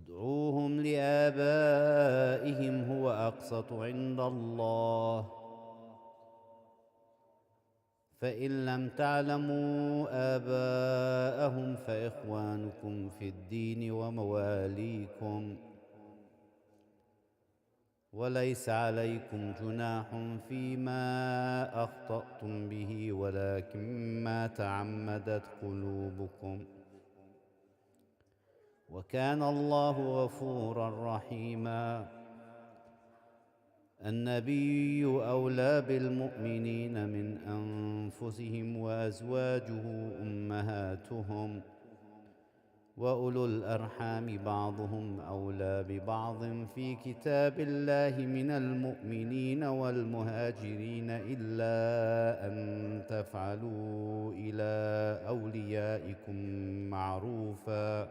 ادعوهم لآبائهم هو أقسط عند الله فإن لم تعلموا آباءهم فإخوانكم في الدين ومواليكم وليس عليكم جناح فيما أخطأتم به ولكن ما تعمدت قلوبكم وكان الله غفورا رحيما. النبي أولى بالمؤمنين من أنفسهم وأزواجه أمهاتهم وأولو الأرحام بعضهم أولى ببعض في كتاب الله من المؤمنين والمهاجرين إلا أن تفعلوا إلى أوليائكم معروفا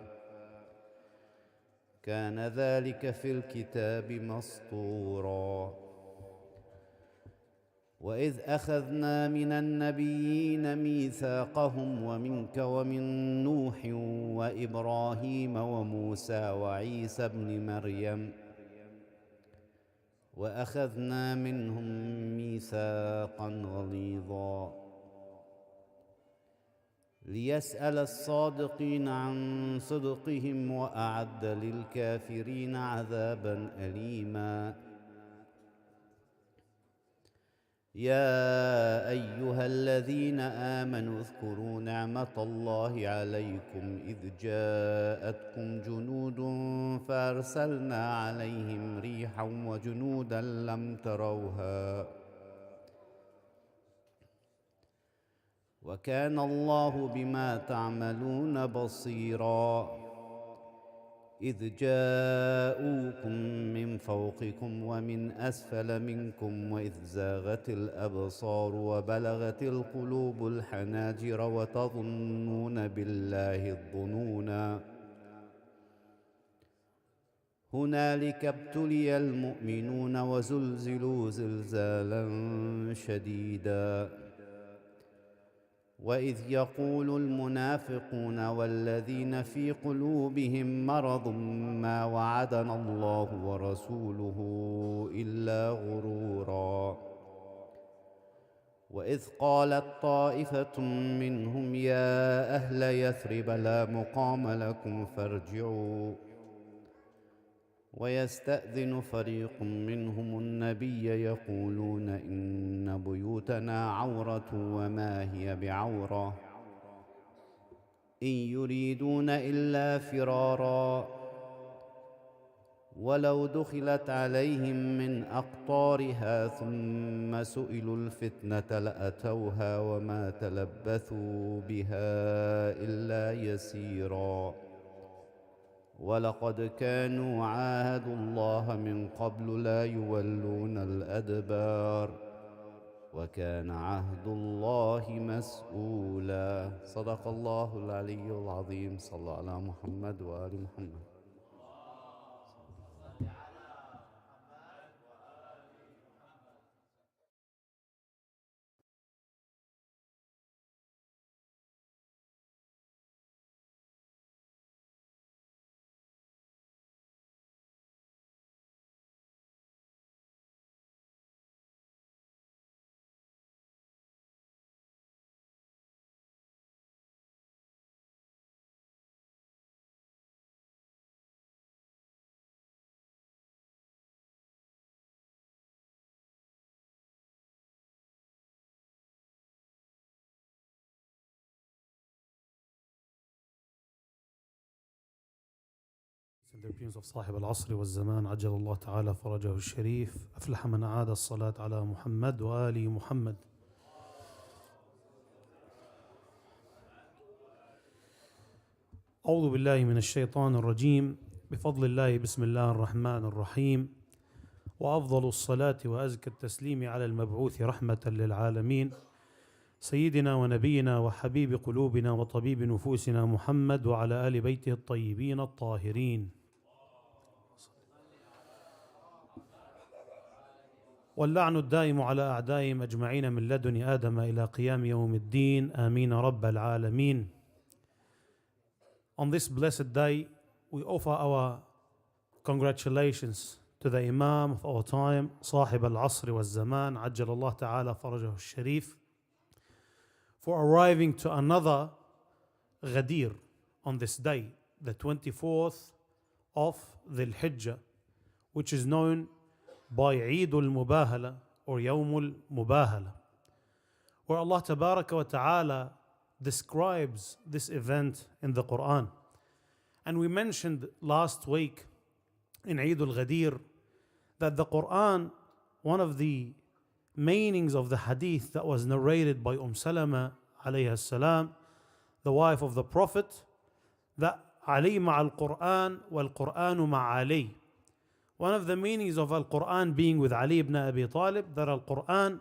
كان ذلك في الكتاب مسطورا. وإذ أخذنا من النبيين ميثاقهم ومنك ومن نوح وإبراهيم وموسى وعيسى ابن مريم وأخذنا منهم ميثاقا غليظا ليسأل الصادقين عن صدقهم وأعد للكافرين عذابا أليما. يا أيها الذين آمنوا اذكروا نعمة الله عليكم إذ جاءتكم جنود فأرسلنا عليهم ريحا وجنودا لم تروها وكان الله بما تعملون بصيرا. إذ جاءوكم من فوقكم ومن أسفل منكم وإذ زاغت الأبصار وبلغت القلوب الحناجر وتظنون بالله الظنونا هنالك ابتلي المؤمنون وزلزلوا زلزالا شديدا. وإذ يقول المنافقون والذين في قلوبهم مرض ما وعدنا الله ورسوله إلا غرورا. وإذ قالت طائفة منهم يا أهل يثرب لا مقام لكم فارجعوا ويستأذن فريق منهم النبي يقولون إن بيوتنا عورة وما هي بعورة إن يريدون إلا فرارا ولو دخلت عليهم من أقطارها ثم سئلوا الفتنة لأتوها وما تلبثوا بها إلا يسيرا ولقد كانوا عاهدوا الله من قبل لا يولون الأدبار وكان عهد الله مسؤولا. صدق الله العلي العظيم. صلى على محمد وآل محمد. In the appearance of صاحب العصر والزمان عجل الله تعالى فرجه الشريف أفلح من أعاد الصلاة على محمد وآل محمد. أعوذ بالله من الشيطان الرجيم. بفضل الله بسم الله الرحمن الرحيم وأفضل الصلاة وأزكى التسليم على المبعوث رحمة للعالمين سيدنا ونبينا وحبيب قلوبنا وطبيب نفوسنا محمد وعلى آل بيته الطيبين الطاهرين. واللعن الدائم على أعدائهم أجمعين من لدن آدم إلى قيام يوم الدين آمين رب العالمين. On this blessed day we offer our Congratulations to the Imam of our time, صاحب العصر والزمان, عجل الله تعالى فرجه الشريف, for arriving to another Ghadir on this day, the 24th of Dhul Hijjah, which is known by Eid al-Mubahala or Yawm al-Mubahala, where Allah Tabaraka wa Ta'ala describes this event in the Quran. And we mentioned last week in Eid al-Ghadir that the Quran, one of the meanings of the hadith that was narrated by Salama alayhi salam, the wife of the Prophet, that Ali ma'al Quran wal Quranu ma'ali. One of the meanings of Al-Quran being with Ali ibn Abi Talib, that Al-Quran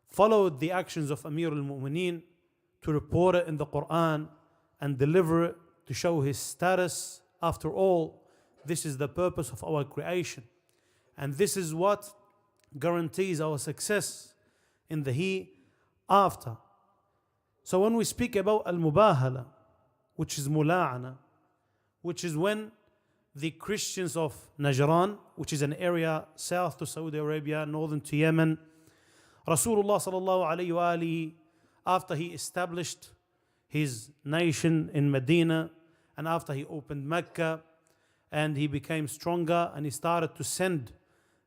followed the actions of Amir al-Mu'mineen to report it in the Quran and deliver it to show his status. After all, this is the purpose of our creation. And this is what guarantees our success in the hereafter. So when we speak about al-mubahala, which is mula'ana, which is when the Christians of Najran, which is an area south to Saudi Arabia, northern to Yemen, Rasulullah sallallahu alayhi wa alihi, after he established his nation in Medina, and after he opened Mecca, and he became stronger, and he started to send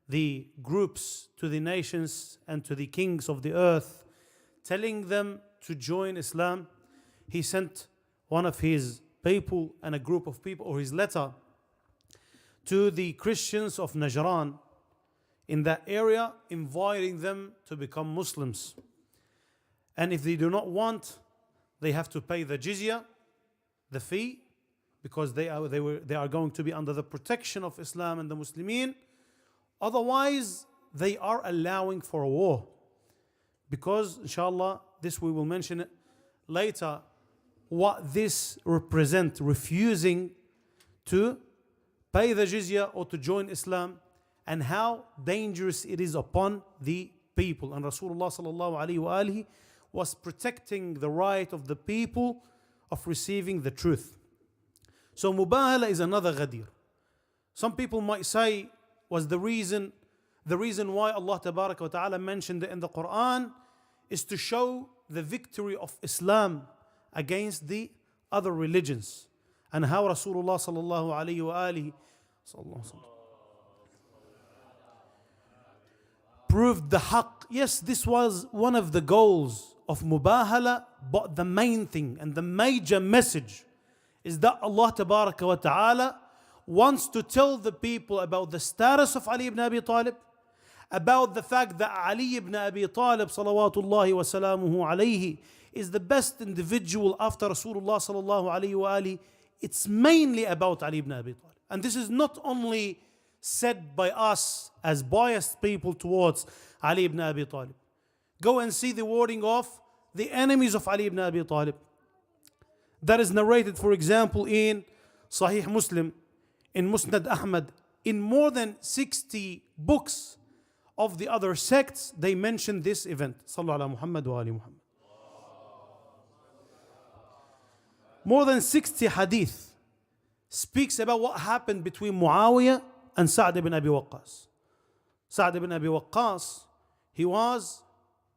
the groups to the nations and to the kings of the earth, telling them to join Islam. He sent one of his people and a group of people, or his letter, to the Christians of Najran in that area, inviting them to become Muslims. And if they do not want, they have to pay the jizya, the fee, because they are going to be under the protection of Islam and the Muslimin. Otherwise, they are allowing for a war. Because, inshallah, this we will mention it later, what this represents, refusing to pay the jizya or to join Islam, and how dangerous it is upon the people. And Rasulullah sallallahu alaihi wa alihi was protecting the right of the people of receiving the truth. So mubahala is another ghadir. Some people might say was the reason why Allah Tabaraka wa Ta'ala mentioned it in the Quran is to show the victory of Islam against the other religions, and how Rasulullah sallallahu alayhi wa alihi proved the haqq. Yes, this was one of the goals of mubahala, but the main thing and the major message is that Allah Tabaraka wa Ta'ala wants to tell the people about the status of Ali ibn Abi Talib, about the fact that Ali ibn Abi Talib salawatullahi wa salamuhu alayhi is the best individual after Rasulullah sallallahu alayhi wa alihi. It's mainly about Ali ibn Abi Talib. And this is not only said by us as biased people towards Ali ibn Abi Talib. Go and see the wording of the enemies of Ali ibn Abi Talib. That is narrated, for example, in Sahih Muslim, in Musnad Ahmad, in more than 60 books of the other sects, they mention this event. Sallu ala Muhammad wa ali Muhammad. More than 60 hadith speaks about what happened between Muawiyah and Sa'd ibn Abi Waqqas. Sa'd ibn Abi Waqqas, he was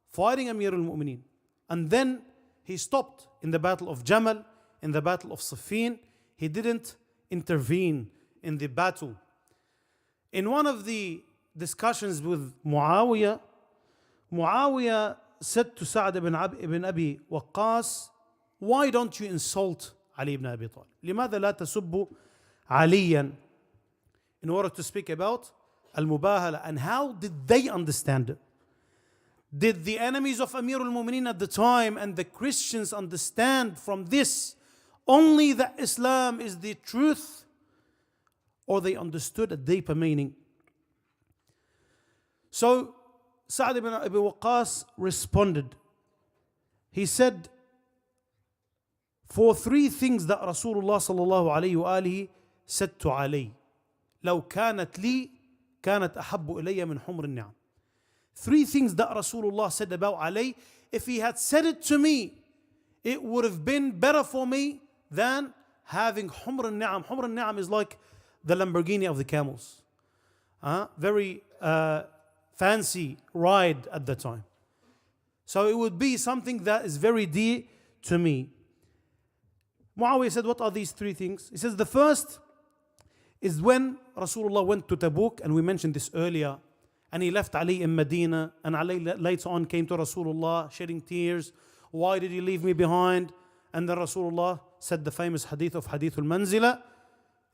fighting Amir al-Mu'mineen, and then he stopped in the battle of Jamal, in the battle of Siffin. He didn't intervene in the battle. In one of the discussions with Muawiyah, Muawiyah said to Sa'd ibn Abi Waqqas, why don't you insult Ali ibn Abi Talib? لماذا لا تسب عليا? In order to speak about al-mubahala, and how did they understand it? Did the enemies of Amir al-Mu'mineen at the time and the Christians understand from this only that Islam is the truth, or they understood a deeper meaning? So Sa'd ibn Abi Waqqas responded. He said, for three things that Rasulullah sallallahu alayhi wa alihi said to Ali, لو كانت لي كانت أحب إلي من حمر النعم. Three things that Rasulullah said about Ali, if he had said it to me, it would have been better for me than having حمر النعم. حمر النعم is like the Lamborghini of the camels. Very fancy ride at the time. So it would be something that is very dear to me. Muawiyah said, what are these three things? He says the first is when Rasulullah went to Tabuk, and we mentioned this earlier, and he left Ali in Medina, and Ali later on came to Rasulullah shedding tears. Why did you leave me behind? And then Rasulullah said the famous hadith of Hadith al-Manzila.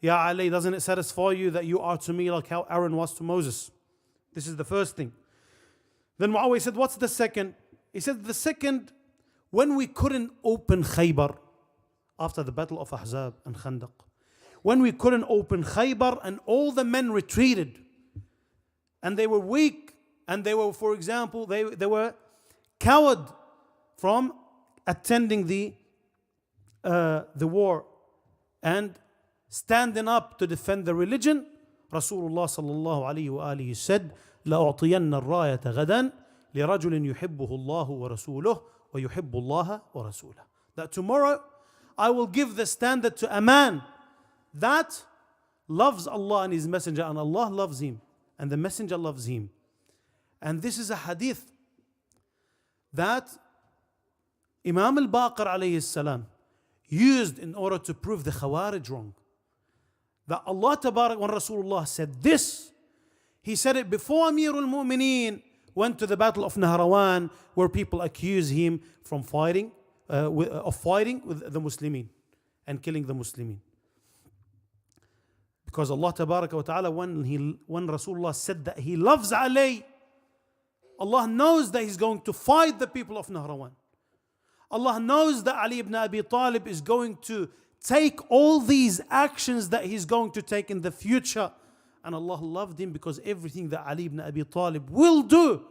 Ya Ali, doesn't it satisfy you that you are to me like how Aaron was to Moses? This is the first thing. Then Muawiyah said, what's the second? He said the second, when we couldn't open Khaybar after the battle of Ahzab and Khandaq, when we couldn't open Khaybar and all the men retreated and they were weak and they were, for example, they were coward from attending the war and standing up to defend the religion, Rasulullah sallallahu alayhi wa alihi said, لَأُعْطِيَنَّ الرَّايَةَ غَدًا لِرَجُلٍ يُحِبُّهُ اللَّهُ وَرَسُولُهُ وَيُحِبُّ اللَّهَ وَرَسُولُهُ. That tomorrow I will give the standard to a man that loves Allah and His Messenger, and Allah loves him and the Messenger loves him. And this is a hadith that Imam al-Baqir alayhi salam used in order to prove the Khawarij wrong. That Allah Tabarak, when Rasulullah said this, He said it before Amirul Mu'mineen went to the battle of Nahrawan, where people accuse him from fighting with the Muslimin and killing the Muslimin. Because Allah Tabarak wa Ta'ala, when Rasulullah said that He loves Ali, Allah knows that He's going to fight the people of Nahrawan. Allah knows that Ali ibn Abi Talib is going to take all these actions that he's going to take in the future. And Allah loved him because everything that Ali ibn Abi Talib will do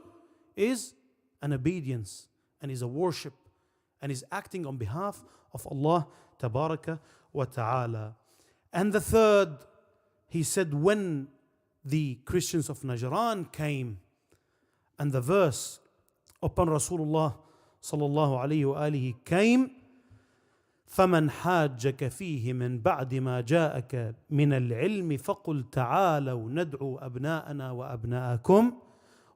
is an obedience and is a worship and is acting on behalf of Allah Tabaraka wa Ta'ala. And the third, he said, when the Christians of Najran came and the verse upon Rasulullah sallallahu alayhi wa alihi came, فمن حاجك فيه من بعد ما جاءك من العلم فقل تعالوا ندعو أبناءنا وأبناءكم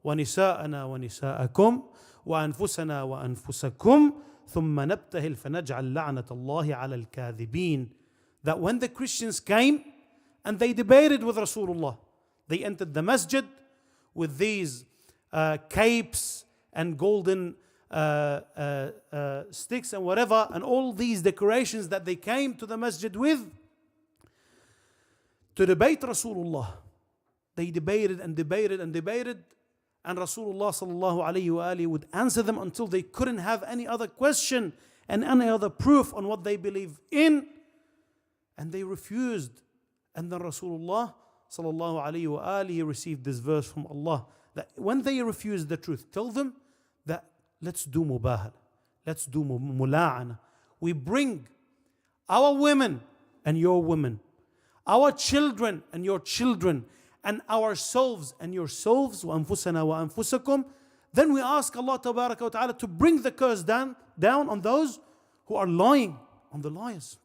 ونساءنا ونساءكم وأنفسنا وأنفسكم ثم نبتهل فنجعل لعنة الله على الكاذبين. That when the Christians came and they debated with Rasulullah, they entered the masjid with these capes and golden sticks and whatever, and all these decorations that they came to the masjid with to debate Rasulullah. They debated and debated and debated, and Rasulullah sallallahu alayhi wa alihi would answer them until they couldn't have any other question and any other proof on what they believe in, and they refused. And then Rasulullah sallallahu alayhi wa alihi received this verse from Allah that when they refuse the truth, tell them that let's do mubahala, let's do mula'ana. We bring our women and your women, our children and your children, and ourselves and yourselves, wa anfusana wa anfusakum. Then we ask Allah Tabaraka wa Ta'ala to bring the curse down on those who are lying, on the liars.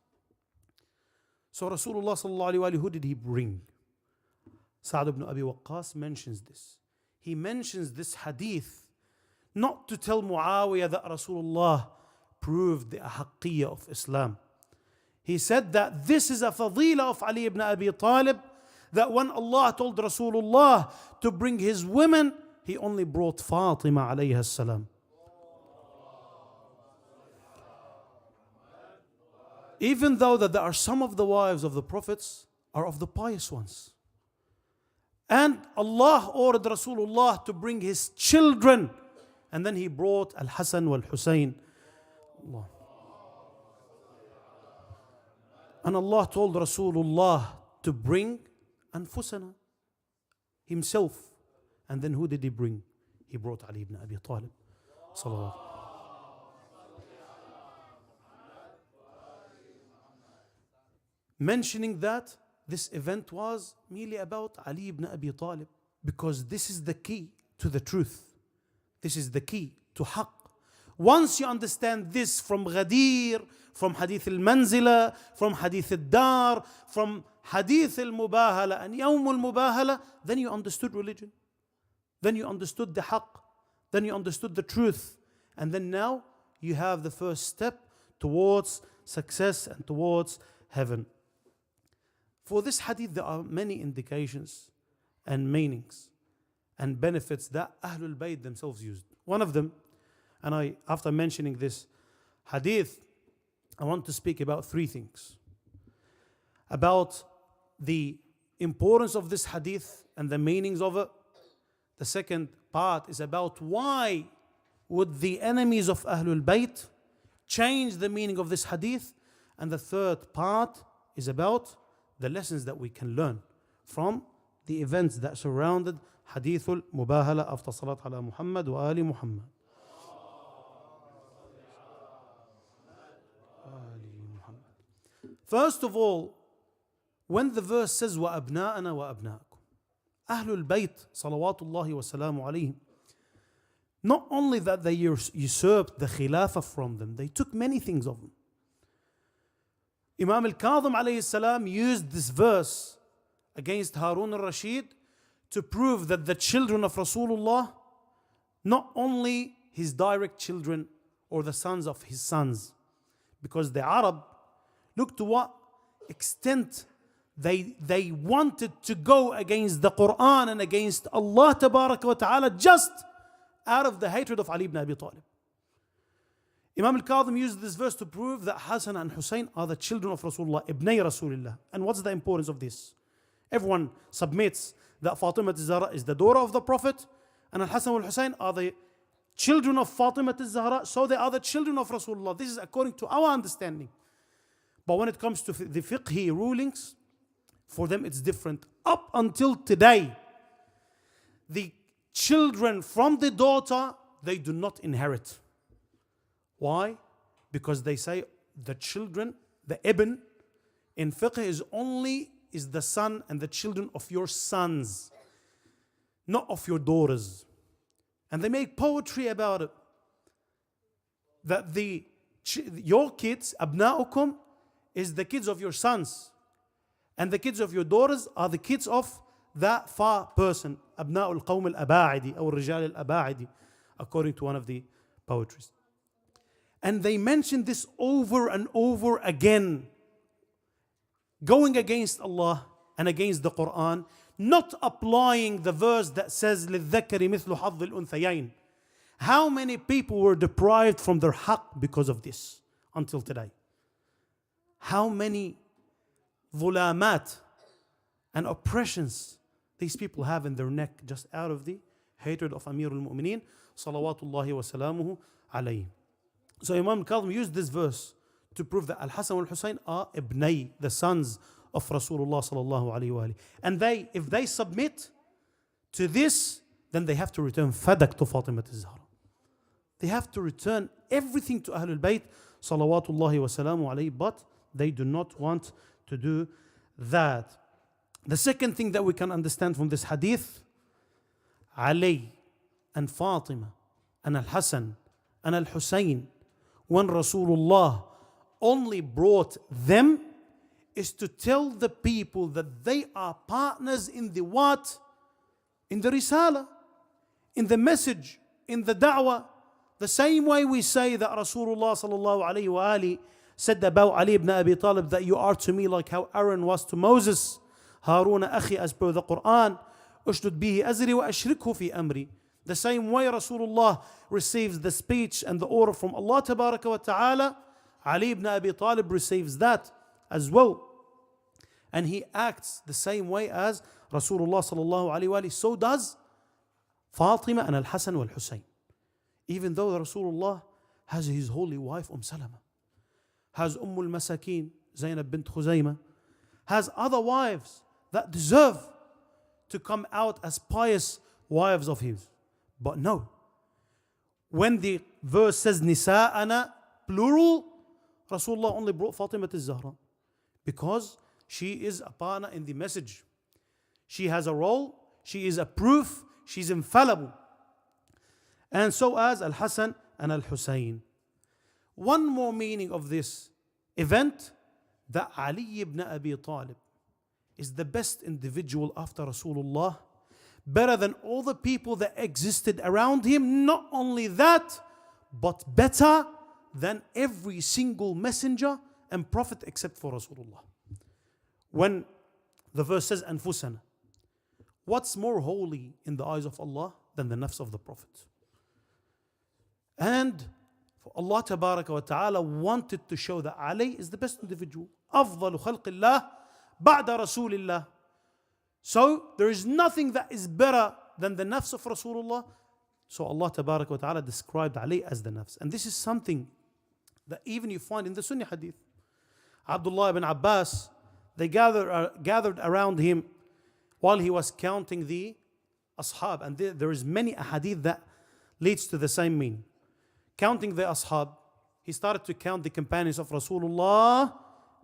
So Rasulullah sallallahu alayhi wa alihi, who did he bring? Sa'd ibn Abi Waqqas mentions this. He mentions this hadith not to tell Muawiyah that Rasulullah proved the ahaqqiyya of Islam. He said that this is a fadila of Ali ibn Abi Talib, that when Allah told Rasulullah to bring his women, He only brought Fatima alayha salam. Even though that there are some of the wives of the prophets are of the pious ones. And Allah ordered Rasulullah to bring his children, and then He brought Al-Hasan wal-Husayn. Allah. And Allah told Rasulullah to bring Anfusana, himself. And then who did He bring? He brought Ali ibn Abi Talib. Salawat. Mentioning that this event was merely about Ali ibn Abi Talib, because this is the key to the truth. This is the key to haqq. Once you understand this from Ghadir, from Hadith al-Manzila, from Hadith al-Dar, from Hadith al-Mubahala and Yawm al-Mubahala, then you understood religion. Then you understood the haqq. Then you understood the truth. And then now you have the first step towards success and towards heaven. For this hadith, there are many indications and meanings and benefits that Ahlul Bayt themselves used. One of them, and after mentioning this hadith, I want to speak about three things. About the importance of this hadith and the meanings of it. The second part is about why would the enemies of Ahlul Bayt change the meaning of this hadith. And the third part is about the lessons that we can learn from the events that surrounded Hadithul Mubahala after Salat ala Muhammad wa Ali Muhammad. First of all, when the verse says وَأَبْنَاءَنَا وَأَبْنَاءَكُمْ, Ahlul Bayt salawatullahi wa salamu alayhim, not only that they usurped the khilafah from them, they took many things of them. Imam al-Kadhim alayhi salam used this verse against Harun al-Rashid to prove that the children of Rasulullah, not only his direct children or the sons of his sons, because the Arab, look to what extent they wanted to go against the Quran and against Allah tabaraka wa ta'ala just out of the hatred of Ali ibn Abi Talib. Imam al-Kadhim used this verse to prove that Hassan and Hussein are the children of Rasulullah, ibnay Rasulullah. And what's the importance of this? Everyone submits that Fatima al-Zahra is the daughter of the Prophet, and Al-Hassan and Hussein are the children of Fatima al-Zahra, so they are the children of Rasulullah. This is according to our understanding. But when it comes to the fiqhi rulings, for them it's different. Up until today, the children from the daughter, they do not inherit. Why? Because they say the children, the ibn, in fiqh is the son and the children of your sons, not of your daughters. And they make poetry about it. That your kids, abna'ukum, is the kids of your sons. And the kids of your daughters are the kids of that far person. Abna'ul qawm al-aba'idi or rijal al-aba'idi, according to one of the poetries. And they mention this over and over again, going against Allah and against the Quran, not applying the verse that says لِلذَّكَرِ مِثْلُ حَظِّ الْأُنْثَيَيْنِ. How many people were deprived from their haqq because of this until today? How many dhulamat and oppressions these people have in their neck just out of the hatred of Amir al-Mu'mineen salawatullahi wa salamuhu alayhi. So Imam al-Kadhim used this verse to prove that Al-Hasan and Al-Husayn are ibnay, the sons of Rasulullah sallallahu alayhi wa alayhi. And if they submit to this, then they have to return fadak to Fatima al-Zahra. They have to return everything to Ahlul Bayt salawatullahi wa salamu alayhi, but they do not want to do that. The second thing that we can understand from this hadith, Ali and Fatima and Al-Hasan and Al-Husayn, when Rasulullah only brought them, is to tell the people that they are partners in the what? In the risala, in the message, in the da'wah. The same way we say that Rasulullah sallallahu alayhi wa alihi said about Ali ibn Abi Talib that you are to me like how Aaron was to Moses. Harun akhi, as per the Quran, ushdud bihi azri wa ashrikhu fi amri. The same way Rasulullah receives the speech and the order from Allah tabaraka wa ta'ala, Ali ibn Abi Talib receives that as well. And he acts the same way as Rasulullah sallallahu alayhi wa alihi. So does Fatima and Al-Hasan wal-Husayn. Even though Rasulullah has his holy wife Salama, has al-Masakin, Zainab bint Khuzaymah, has other wives that deserve to come out as pious wives of his. But no, when the verse says Nisa'ana, plural, Rasulullah only brought Fatima al-Zahra because she is a partner in the message. She has a role, she is a proof, she's infallible. And so as Al-Hasan and Al-Husayn. One more meaning of this event, that Ali ibn Abi Talib is the best individual after Rasulullah, better than all the people that existed around him. Not only that, but better than every single messenger and prophet except for Rasulullah. When the verse says أنفسنا, what's more holy in the eyes of Allah than the nafs of the Prophet? And Allah Tabaraka wa Ta'ala wanted to show that Ali is the best individual. أفضل خلق الله بعد رسول الله. So there is nothing that is better than the nafs of Rasulullah. So Allah Tabaraka wa Ta'ala described Ali as the nafs. And this is something that even you find in the Sunni hadith. Abdullah ibn Abbas, they gathered around him while he was counting the ashab. And there is many hadith that leads to the same meaning. Counting the ashab, he started to count the companions of Rasulullah,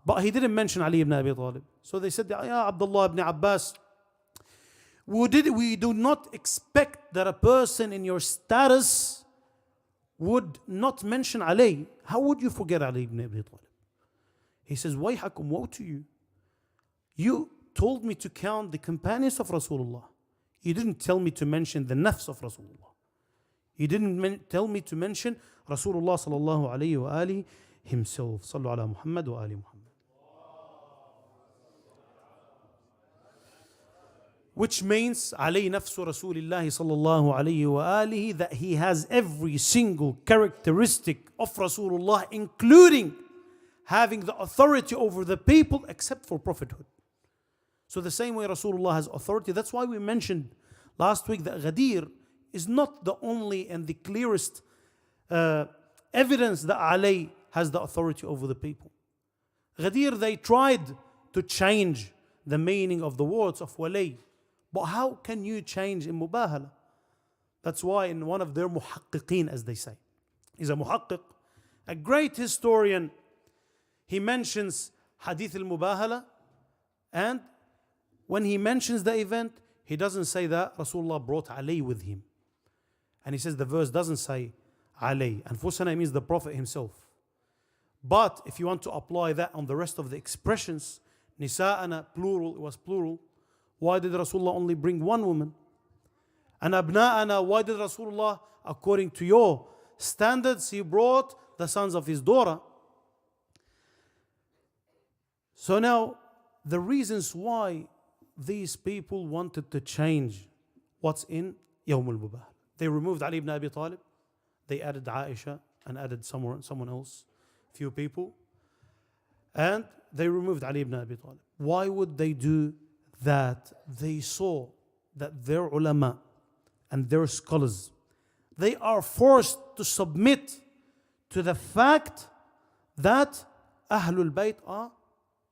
but he didn't mention Ali ibn Abi Talib. So they said, Ya Abdullah ibn Abbas, we do not expect that a person in your status would not mention Ali. How would you forget Ali ibn Abi Talib? He says, Wayhakum, woe to you. You told me to count the companions of Rasulullah. You didn't tell me to mention the nafs of Rasulullah. You didn't tell me to mention Rasulullah sallallahu alayhi wa alihi himself. Sallu ala Muhammad wa ali Muhammad. Which means Ali nafsu Rasulillah sallallahu alayhi wa alihi, that he has every single characteristic of Rasulullah, including having the authority over the people except for prophethood. So the same way Rasulullah has authority. That's why we mentioned last week that Ghadir is not the only and the clearest evidence that Ali has the authority over the people. Ghadir, they tried to change the meaning of the words of wali. But how can you change in mubahala? That's why in one of their muhaqqiqeen, as they say, he's a muhaqqiq, a great historian, he mentions hadith al-mubahala, and when he mentions the event, he doesn't say that Rasulullah brought Ali with him. And he says the verse doesn't say Ali. Anfusana means the Prophet himself. But if you want to apply that on the rest of the expressions, Nisa'ana, plural, it was plural. Why did Rasulullah only bring one woman? And Abna'ana, why did Rasulullah, according to your standards, he brought the sons of his daughter? So now, the reasons why these people wanted to change what's in Yawm al-Mubahala. They removed Ali ibn Abi Talib. They added Aisha and added someone else, few people. And they removed Ali ibn Abi Talib. Why would they do that? They saw that their ulama and their scholars, they are forced to submit to the fact that Ahlul Bayt are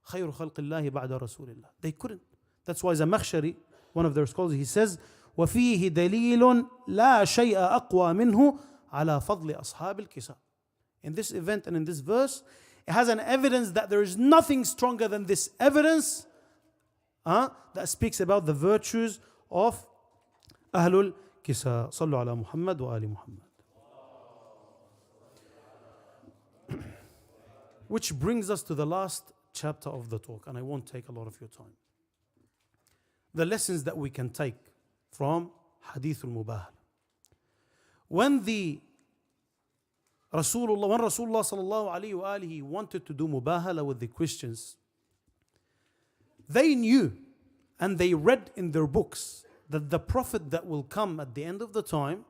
khayru khalqillahi ba'da Rasulillah. They couldn't. That's why Zamakhshari, one of their scholars, he says, وَفِيهِ دَلِيلٌ لَا شَيْءَ أَقْوَى مِنْهُ عَلَى فَضْلِ أَصْحَابِ الْكِسَى. In this event and in this verse, it has an evidence that there is nothing stronger than this evidence that speaks about the virtues of Ahlul Kisa. Sallu ala Muhammad wa ali Muhammad. Which brings us to the last chapter of the talk, and I won't take a lot of your time. The lessons that we can take from Hadith al-Mubahala. When Rasulullah sallallahu alayhi wa alihi wanted to do mubahala with the Christians, they knew and they read in their books that the Prophet that will come at the end of the time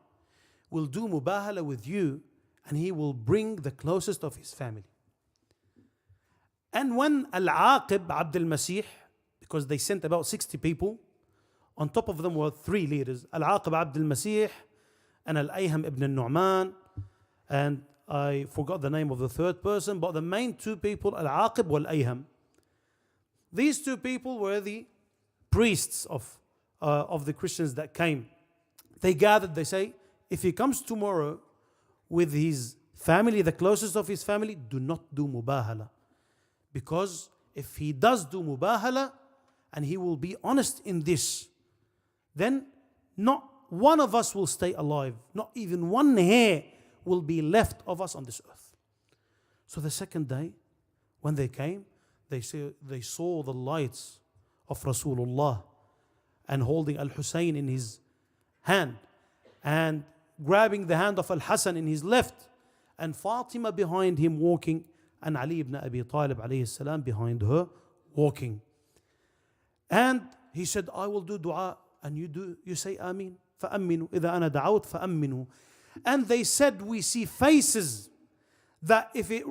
will do mubahala with you, and he will bring the closest of his family. And when Al-Aqib Abd al-Masih, because they sent about 60 people, on top of them were 3 leaders, Al-Aqib Abd al-Masih and Al-Ayham ibn al-Nu'man, and I forgot the name of the third person, but the main 2 people, Al-Aqib wal Ayham. These 2 people were the priests of the Christians that came. They gathered, they say, if he comes tomorrow with his family, the closest of his family, do not do mubahala. Because if he does do mubahala, and he will be honest in this, then not one of us will stay alive. Not even one hair will be left of us on this earth. So the second day, when they came, they saw the lights of Rasulullah and holding Al-Hussein in his hand and grabbing the hand of Al-Hassan in his left and Fatima behind him walking and Ali ibn Abi Talib alayhi salam behind her walking. And he said, I will do dua and you say Ameen. فَأَمِّنُوا إِذَا أَنَا دَعَوْتْ فَأَمِّنُوا. And they said, we see faces that if it's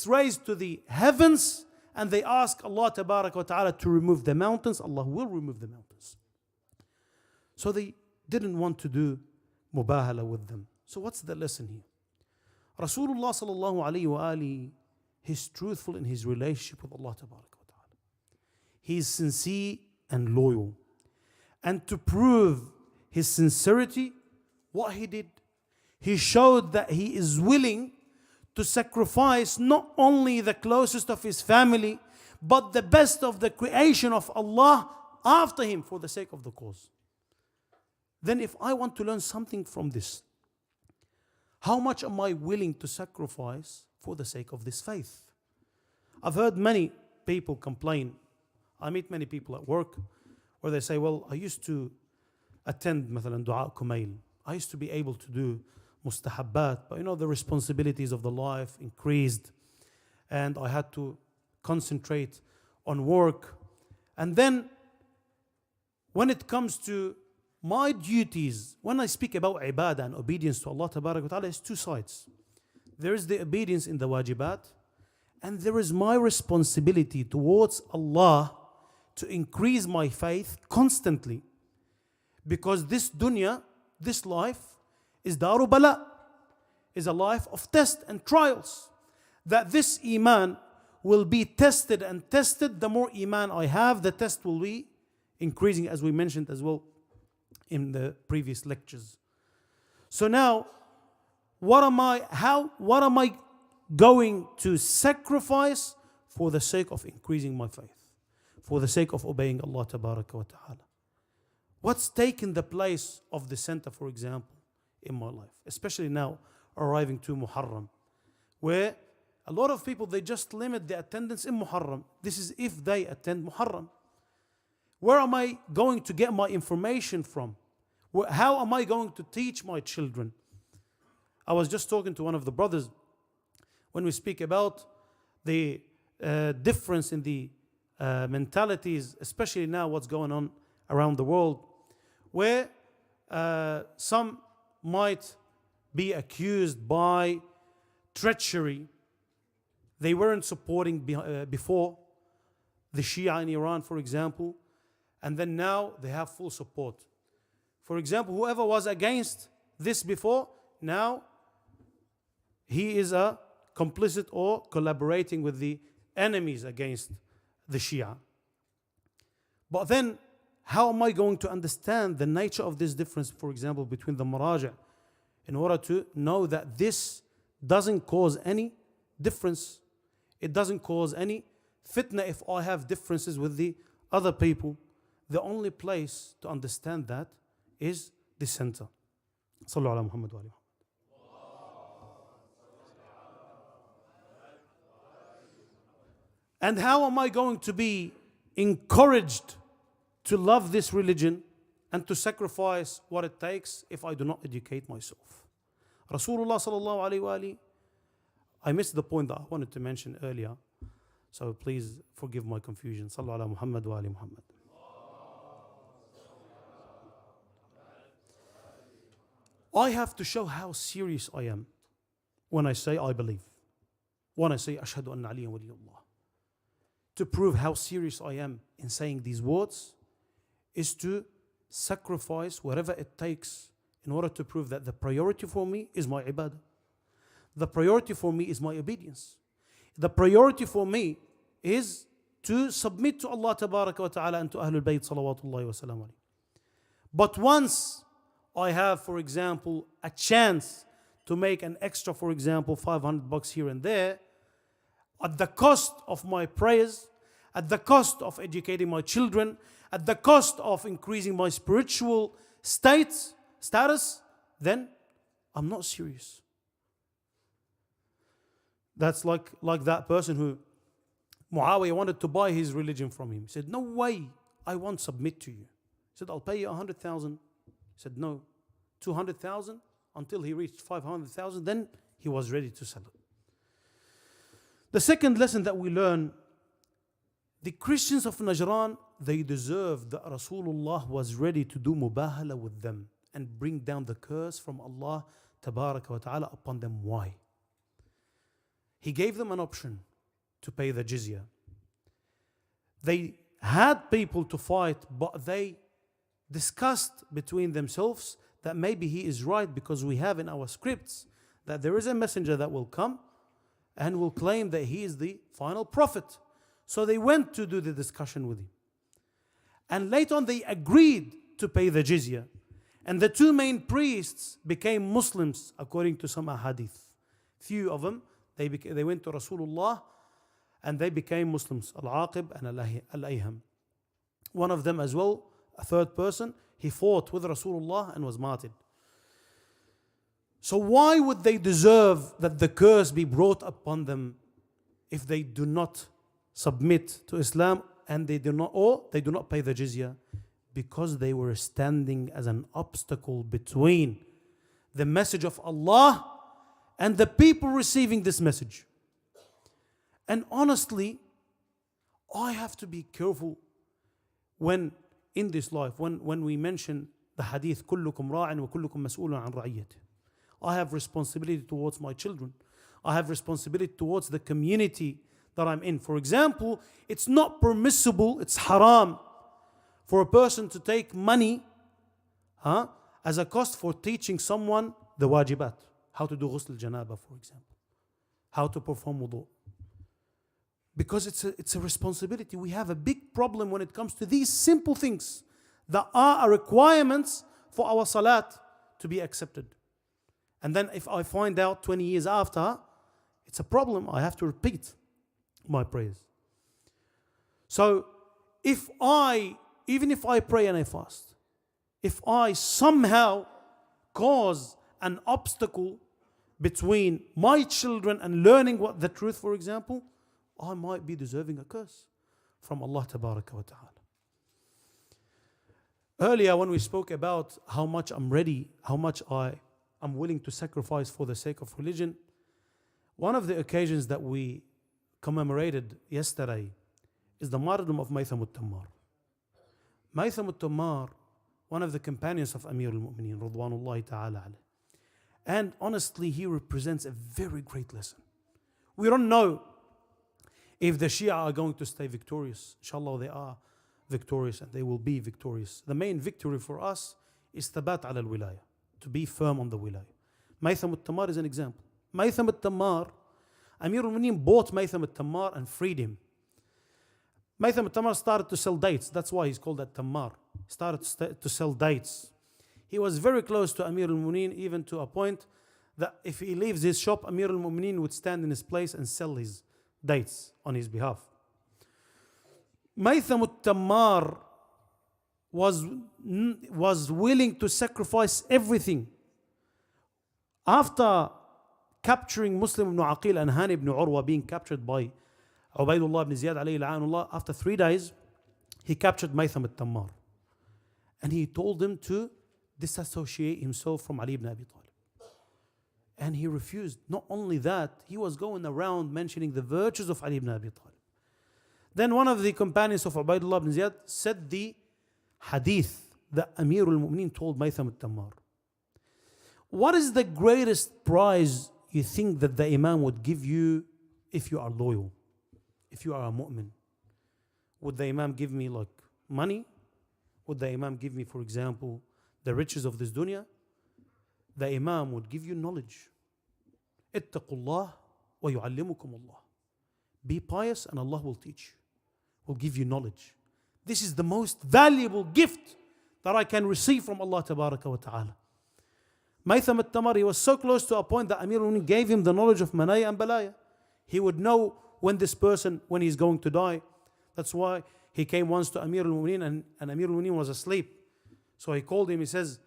raised to the heavens and they ask Allah Tabarak wa Ta'ala to remove the mountains, Allah will remove the mountains. So they didn't want to do mubahala with them. So what's the lesson here? Rasulullah sallallahu alayhi wa alihi, he's truthful in his relationship with Allah Tabarak wa Ta'ala. He's sincere and loyal. And to prove his sincerity, what he did, he showed that he is willing to sacrifice not only the closest of his family, but the best of the creation of Allah after him for the sake of the cause. Then if I want to learn something from this, how much am I willing to sacrifice for the sake of this faith? I've heard many people complain. I meet many people at work where they say, well, I used to attend مثلا دعاء كميل. I used to be able to do mustahabbat, but the responsibilities of the life increased and I had to concentrate on work. And then when it comes to my duties, when I speak about ibadah and obedience to Allah Tabarak wa Ta'ala, it's two sides. There is the obedience in the wajibat, and there is my responsibility towards Allah to increase my faith constantly. Because this dunya, this life, is daru bala, is a life of test and trials. That this iman will be tested and tested. The more iman I have, the test will be increasing, as we mentioned as well in the previous lectures. So now, what am I going to sacrifice for the sake of increasing my faith, for the sake of obeying Allah Tabaraka wa Ta'ala? What's taken the place of the center, for example, in my life, especially now arriving to Muharram, where a lot of people, they just limit the attendance in Muharram. This is if they attend Muharram. Where am I going to get my information from? How am I going to teach my children? I was just talking to one of the brothers when we speak about the difference in the mentalities, especially now what's going on around the world, where some might be accused by treachery. They weren't supporting before the Shia in Iran, for example, and then now they have full support. For example, whoever was against this before, now he is a complicit or collaborating with the enemies against the Shia. But then, how am I going to understand the nature of this difference, for example, between the maraja, in order to know that this doesn't cause any difference? It doesn't cause any fitna if I have differences with the other people. The only place to understand that is the center. Sallu ala Muhammad wa ali Muhammad. And how am I going to be encouraged to love this religion and to sacrifice what it takes if I do not educate myself? Rasulullah sallallahu alayhi wa alihi, I missed the point that I wanted to mention earlier, so please forgive my confusion. Sallu ala Muhammad wa ali Muhammad. I have to show how serious I am when I say I believe, when I say Ashhadu anna Aliyan waliyullah. To prove how serious I am in saying these words is to sacrifice whatever it takes in order to prove that the priority for me is my ibadah. The priority for me is my obedience. The priority for me is to submit to Allah Tabaraka wa Ta'ala and to Ahlul Bayt salawatullahi wa salam alayhi. But once I have, for example, a chance to make an extra, for example, $500 here and there, at the cost of my prayers, at the cost of educating my children, at the cost of increasing my spiritual status, then I'm not serious. That's like that person who Muawiyah wanted to buy his religion from him. He said, no way, I won't submit to you. He said, I'll pay you 100,000. He said, no, 200,000 until he reached 500,000. Then he was ready to sell it. The second lesson that we learn, the Christians of Najran, they deserve that Rasulullah was ready to do mubahala with them and bring down the curse from Allah tabaraka wa ta'ala upon them. Why? He gave them an option to pay the jizya. They had people to fight, but they discussed between themselves that maybe he is right, because we have in our scripts that there is a messenger that will come and will claim that he is the final prophet. So they went to do the discussion with him. And later on they agreed to pay the jizya. And the two main priests became Muslims according to some ahadith. Few of them, they went to Rasulullah and they became Muslims. Al-Aqib and Al-Ayham. One of them as well, a third person, he fought with Rasulullah and was martyred. So why would they deserve that the curse be brought upon them if they do not submit to Islam and they do not pay the jizya? Because they were standing as an obstacle between the message of Allah and the people receiving this message. And honestly, I have to be careful when in this life, when we mention the hadith, كلكم راع وكلكم مسؤول عن رعيته. I have responsibility towards my children. I have responsibility towards the community that I'm in. For example, it's not permissible, it's haram for a person to take money as a cost for teaching someone the wajibat. How to do ghusl al-janaba, for example. How to perform wudu. Because it's a responsibility. We have a big problem when it comes to these simple things that are requirements for our salat to be accepted. And then if I find out 20 years after, it's a problem. I have to repeat my prayers. So even if I pray and I fast, if I somehow cause an obstacle between my children and learning what the truth, for example, I might be deserving a curse from Allah tabaraka wa ta'ala. Earlier when we spoke about how much I'm ready, how much I'm willing to sacrifice for the sake of religion, one of the occasions that we commemorated yesterday is the martyrdom of Maytham al-Tammar. Maytham al-Tammar, one of the companions of Amir al-Mu'mineen, Radwanullahi ta'ala alayh. And honestly, he represents a very great lesson. We don't know if the Shia are going to stay victorious. Inshallah, they are victorious and they will be victorious. The main victory for us is thabat ala al-wilaya, to be firm on the wilaya. Maytham al-Tammar is an example. Maytham al-Tammar, Amir al-Mu'mineen bought Maytham al-Tammar and freed him. Maytham al-Tammar started to sell dates. That's why he's called Tammar. He started to sell dates. He was very close to Amir al-Mu'mineen, even to a point that if he leaves his shop, Amir al-Mu'mineen would stand in his place and sell his dates on his behalf. Maytham al-Tammar was willing to sacrifice everything. After capturing Muslim ibn Aqil and Hani ibn Urwa, being captured by Ubaydullah ibn Ziyad alayhi la'anullah, after 3 days, he captured Maytham al-Tammar. And he told him to disassociate himself from Ali ibn Abi Talib. And he refused. Not only that, he was going around mentioning the virtues of Ali ibn Abi Talib. Then one of the companions of Ubaydullah ibn Ziyad said the hadith that Amir al-Mu'mineen told Maytham al-Tammar. What is the greatest prize you think that the Imam would give you if you are loyal? If you are a mu'min? Would the Imam give me like money? Would the Imam give me, for example, the riches of this dunya? The Imam would give you knowledge. Ittaqullah wa yu'allimukum Allah. Be pious and Allah will teach you, will give you knowledge. This is the most valuable gift that I can receive from Allah tabaraka wa ta'ala. Maytham al-Tammar, he was so close to a point that Amir al-Mu'mineen gave him the knowledge of manaya and balaya. He would know when he's going to die. That's why he came once to Amir al-Mu'mineen and Amir al-Mu'mineen was asleep. So he called him, he says,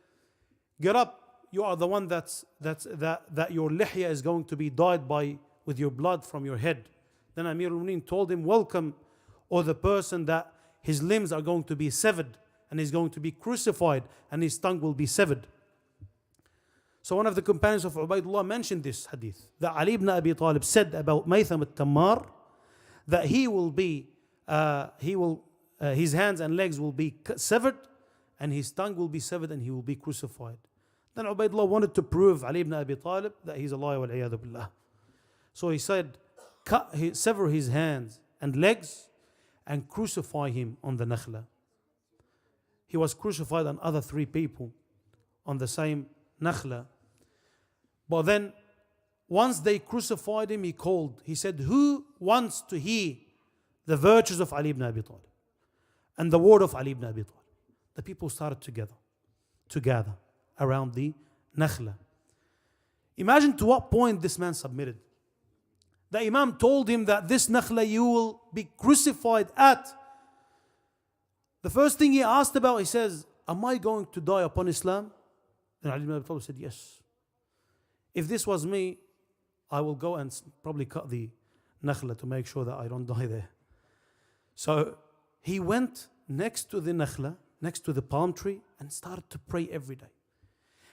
get up, you are the one that your lihya is going to be dyed by with your blood from your head. Then Amir al-Mu'mineen told him, welcome, or the person that his limbs are going to be severed and he's going to be crucified and his tongue will be severed. So one of the companions of Ubaidullah mentioned this hadith, that Ali ibn Abi Talib said about Maytham al-Tammar, that his hands and legs will be severed and his tongue will be severed and he will be crucified. Then Ubaidullah wanted to prove Ali ibn Abi Talib that he's a liar, wal-'iyadhu billah. So he said, sever his hands and legs and crucify him on the Nakhla. He was crucified and other 3 people on the same Nakhla. But then once they crucified him, he said, who wants to hear the virtues of Ali ibn Abi Talib and the word of Ali ibn Abi Talib? The people started to gather around the Nakhla. Imagine to what point this man submitted. The Imam told him that this Nakhla you will be crucified at. The first thing he asked about, he says, am I going to die upon Islam? And Ali ibn Abi Talib said, yes. If this was me, I will go and probably cut the Nakhla to make sure that I don't die there. So he went next to the Nakhla, next to the palm tree, and started to pray every day.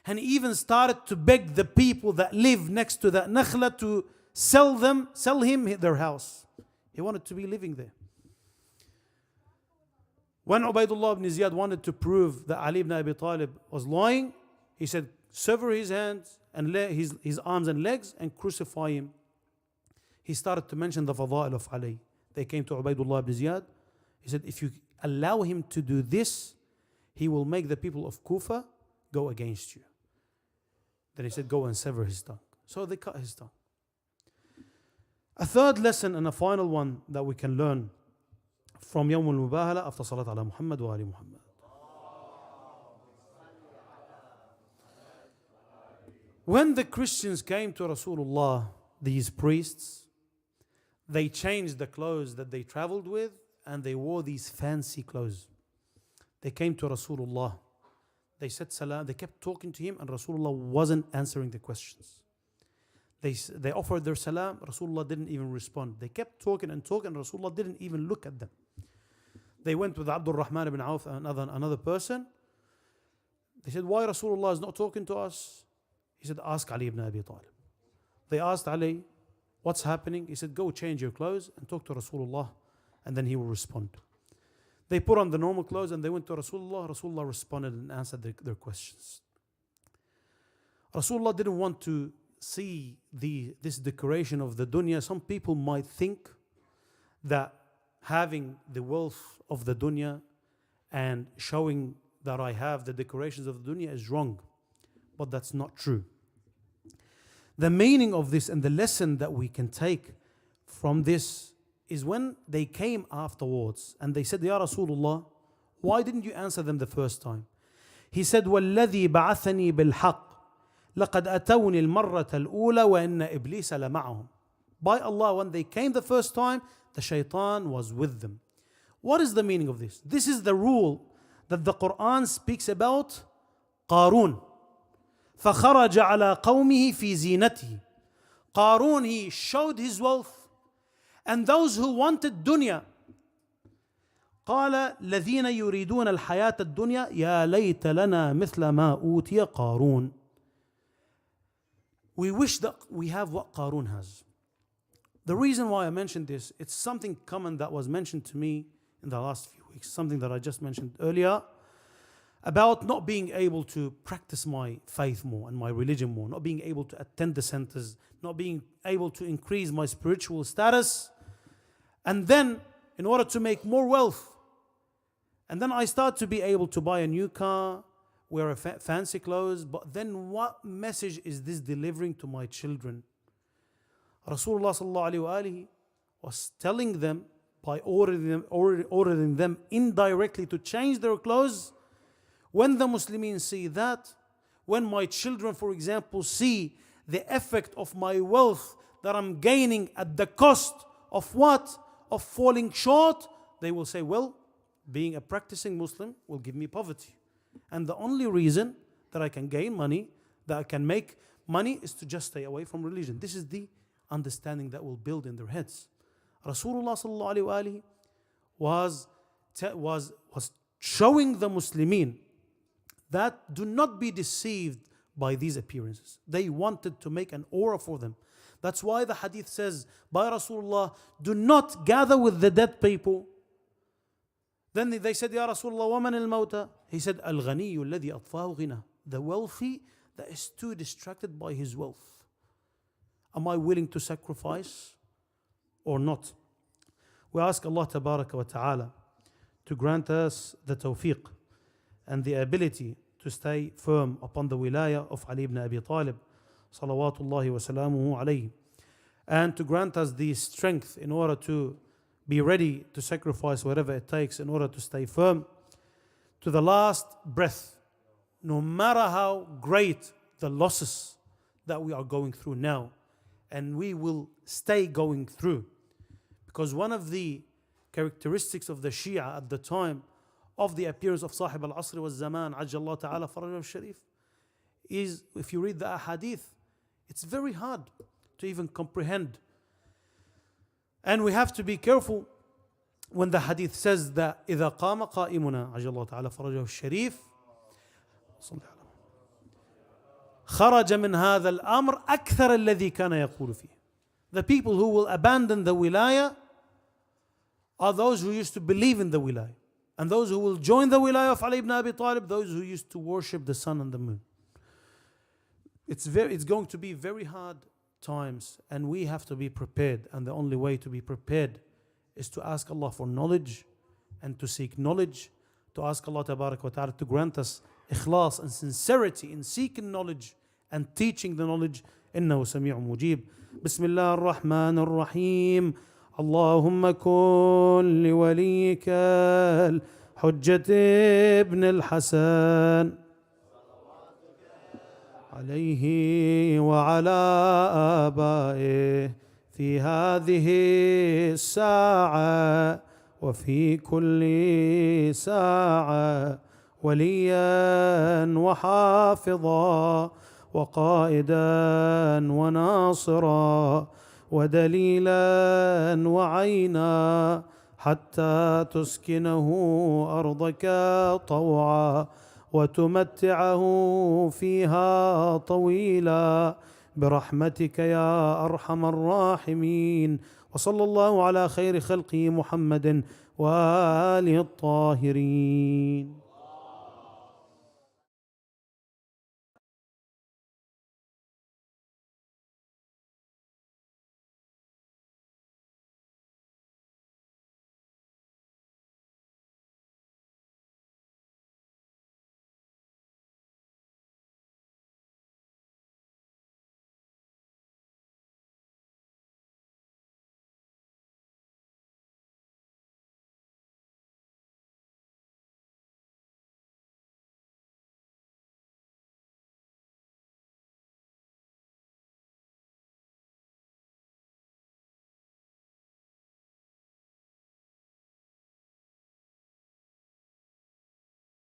And he even started to beg the people that live next to that Nakhla to sell him their house. He wanted to be living there. When Ubaidullah ibn Ziyad wanted to prove that Ali ibn Abi Talib was lying, he said, sever his hands and his arms and legs and crucify him. He started to mention the fada'il of Ali. They came to Ubaidullah ibn Ziyad. He said, if you allow him to do this, he will make the people of Kufa go against you. Then he said, go and sever his tongue. So they cut his tongue. A third lesson and a final one that we can learn from Yawm al-Mubahala after Salat ala Muhammad wa Ali Muhammad. When the Christians came to Rasulullah, these priests, they changed the clothes that they traveled with and they wore these fancy clothes. They came to Rasulullah. They said salam. They kept talking to him and Rasulullah wasn't answering the questions. They offered their salam. Rasulullah didn't even respond. They kept talking and talking and Rasulullah didn't even look at them. They went with Abdul Rahman ibn Auf and another person. They said, why Rasulullah is not talking to us? He said, ask Ali ibn Abi Talib. They asked Ali, what's happening? He said, go change your clothes and talk to Rasulullah and then he will respond. They put on the normal clothes and they went to Rasulullah. Rasulullah responded and answered their questions. Rasulullah didn't want to see this decoration of the dunya. Some people might think that having the wealth of the dunya and showing that I have the decorations of the dunya is wrong. But that's not true. The meaning of this and the lesson that we can take from this is when they came afterwards and they said, Ya Rasulullah, why didn't you answer them the first time? He said, وَالَّذِي بَعَثَنِي بِالْحَقِّ لَقَدْ أَتَوْنِي الْمَرَّةَ الْأُولَى وَإِنَّ إِبْلِيسَ لَمَعَهُم. By Allah, when they came the first time, the shaitan was with them. What is the meaning of this? This is the rule that the Quran speaks about Qarun. فَخَرَجَ عَلَى قَوْمِهِ فِي زِينَتِهِ. Qarun, he showed his wealth. And those who wanted dunya, قال الذين يريدون الحياة الدنيا يا ليت لنا مثل ما أوتي قارون. We wish that we have what Qarun has. The reason why I mentioned this, it's something common that was mentioned to me in the last few weeks, something that I just mentioned earlier, about not being able to practice my faith more and my religion more, not being able to attend the centers, not being able to increase my spiritual status, and then in order to make more wealth, and then I start to be able to buy a new car, wear fancy clothes, but then what message is this delivering to my children? Rasulullah sallallahu alaihi wasallam was telling them by ordering them indirectly to change their clothes. When the Muslims see that, when my children, for example, see the effect of my wealth that I'm gaining at the cost of what? Of falling short, they will say, well, being a practicing Muslim will give me poverty. And the only reason that I can gain money, that I can make money, is to just stay away from religion. This is the understanding that will build in their heads. Rasulullah sallallahu alaihi wasallam was showing the Muslimin that do not be deceived by these appearances. They wanted to make an aura for them. That's why the hadith says by Rasulullah, do not gather with the dead people. Then they said, Ya Rasulullah, وَمَنِ الْمَوْتَى? He said, الْغَنِيُّ الَّذِي أَطْفَاهُ غِنَى. The wealthy that is too distracted by his wealth. Am I willing to sacrifice or not? We ask Allah Tabaraka wa Ta'ala to grant us the tawfiq and the ability to stay firm upon the wilayah of Ali ibn Abi Talib, salawatullahi wa salamuhu alayhi, and to grant us the strength in order to be ready to sacrifice whatever it takes in order to stay firm to the last breath, no matter how great the losses that we are going through now, and we will stay going through. Because one of the characteristics of the Shia at the time of the appearance of Sahib al-Asr wa Zaman, Ajjallah Ta'ala Farajahu Sharif, is, if you read the ahadith, it's very hard to even comprehend. And we have to be careful when the hadith says that إذا قام قائمنا عجل الله تعالى فرجه الشريف خرج من هذا الأمر أكثر الذي كان يقول فيه. The people who will abandon the wilayah are those who used to believe in the wilayah, and those who will join the wilayah of Ali ibn Abi Talib, those who used to worship the sun and the moon. It's going to be very hard times, and we have to be prepared, and the only way to be prepared is to ask Allah for knowledge and to seek knowledge, to ask Allah Tabaraka wa Ta'ala to grant us ikhlas and sincerity in seeking knowledge and teaching the knowledge. إنه سميع مجيب. بسم الله الرحمن الرحيم. اللهم كن لوليك الحجة ابن الحسن عليه وعلى آبائه في هذه الساعة وفي كل ساعة وليا وحافظا وقائدا وناصرا ودليلا وعينا حتى تسكنه أرضك طوعا وتمتعه فيها طويلا برحمتك يا أرحم الراحمين. وصلى الله على خير خلقه محمد وآله الطاهرين.